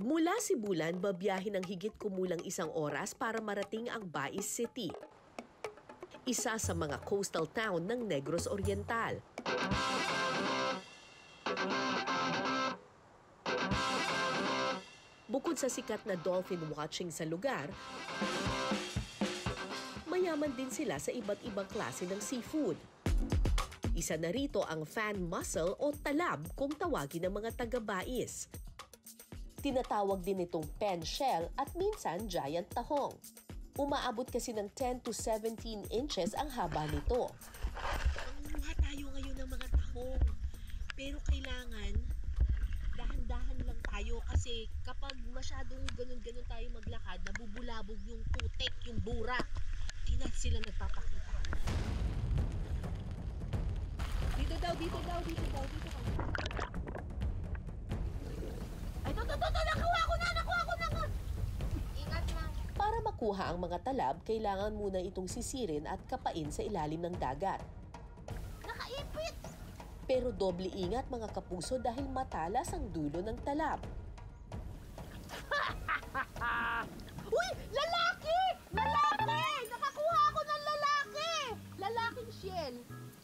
Mula Sibulan, babiyahe ng higit kumulang 1 oras para marating ang Bais City, isa sa mga coastal town ng Negros Oriental. Bukod sa sikat na dolphin watching sa lugar, mayaman din sila sa iba't ibang klase ng seafood. Isa na rito ang fan mussel o talab kung tawagin ng mga taga-Bais. Tinatawag din itong pen shell at minsan giant tahong. Umaabot kasi ng 10 to 17 inches ang haba nito. Manguha tayo ngayon ng mga tahong. Pero kailangan, dahan-dahan lang tayo kasi kapag masyadong ganun-ganun tayo maglakad, nabubulabog yung putik, yung burak. Di na sila nagpapakita. Dito daw. Ay, ito, nakuha ko na! Ingat lang. Para makuha ang mga talab, kailangan muna itong sisirin at kapain sa ilalim ng dagat. Nakaipit! Pero doble ingat mga kapuso dahil matalas ang dulo ng talab. Uy! Lalaki! Nakakuha ako ng lalaki! Lalaking shell.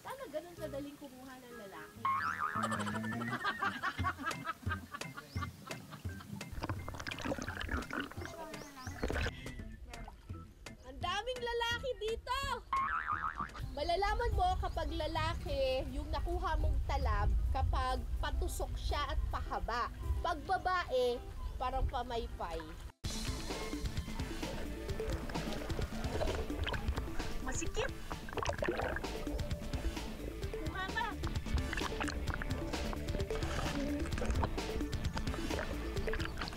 Sana ganun kadaling kumuha ng lalaki. Ang daming lalaki dito! Malalaman mo kapag lalaki yung nakuha mong talab kapag patusok siya at pahaba. Pag babae, parang pamaypay. Masikip! Kuha ka!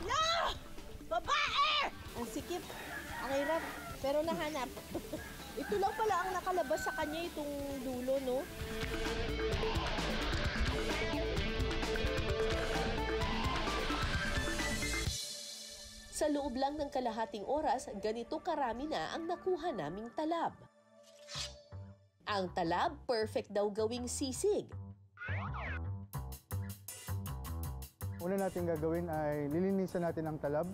Yeah! Babae! Ang sikip. Ang hirap. Pero nahanap. Ito lang pala ang nakalabas sa kanya, itong dulo, no? Sa loob lang ng kalahating oras, ganito karami na ang nakuha naming talab. Ang talab, perfect daw gawing sisig. Una natin gagawin ay lilinisan natin ang talab.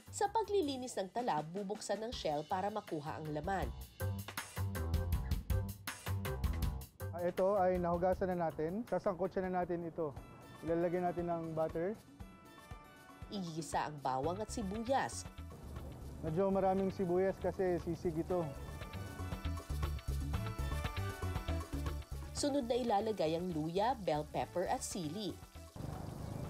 Sa paglilinis ng talab, bubuksan ng shell para makuha ang laman. Ito ay nahugasan na natin. Sasangkotsa na natin ito. Ilalagay natin ng butter. Igigisa ang bawang at sibuyas. Medyo maraming sibuyas kasi sisig ito. Sunod na ilalagay ang luya, bell pepper at sili.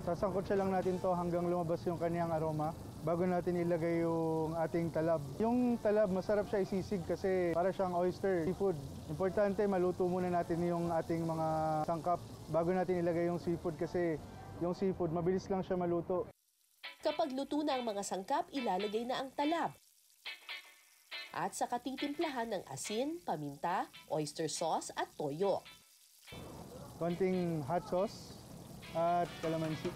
Sasangkotsa lang natin to hanggang lumabas yung kaniyang aroma bago natin ilagay yung ating talab. Yung talab, masarap siya isisig kasi para siyang oyster, seafood. Importante, maluto muna natin yung ating mga sangkap bago natin ilagay yung seafood kasi yung seafood, mabilis lang siya maluto. Kapag luto na ang mga sangkap, ilalagay na ang talab. At saka titimplahan ng asin, paminta, oyster sauce at toyo. Konting hot sauce at calamansi.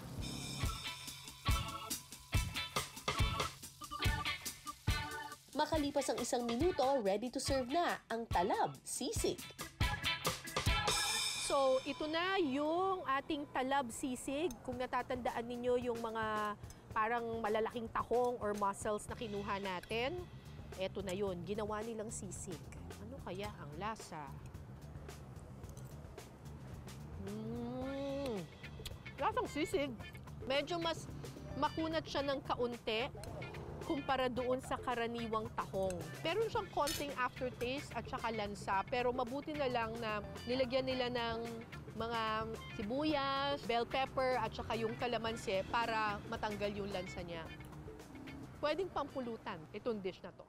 Makalipas ang 1 minuto, ready to serve na ang talab sisig. So, ito na yung ating talab sisig. Kung natatandaan ninyo yung mga parang malalaking tahong or mussels na kinuha natin, eto na yun, ginawa nilang sisig. Ano kaya ang lasa? Lasang sisig. Medyo mas makunat siya ng kaunti kumpara doon sa karaniwang tahong. Meron siyang konting aftertaste at saka lansa, pero mabuti na lang na nilagyan nila ng mga sibuyas, bell pepper at saka yung kalamansi para matanggal yung lansa niya. Pwedeng pampulutan itong dish na to.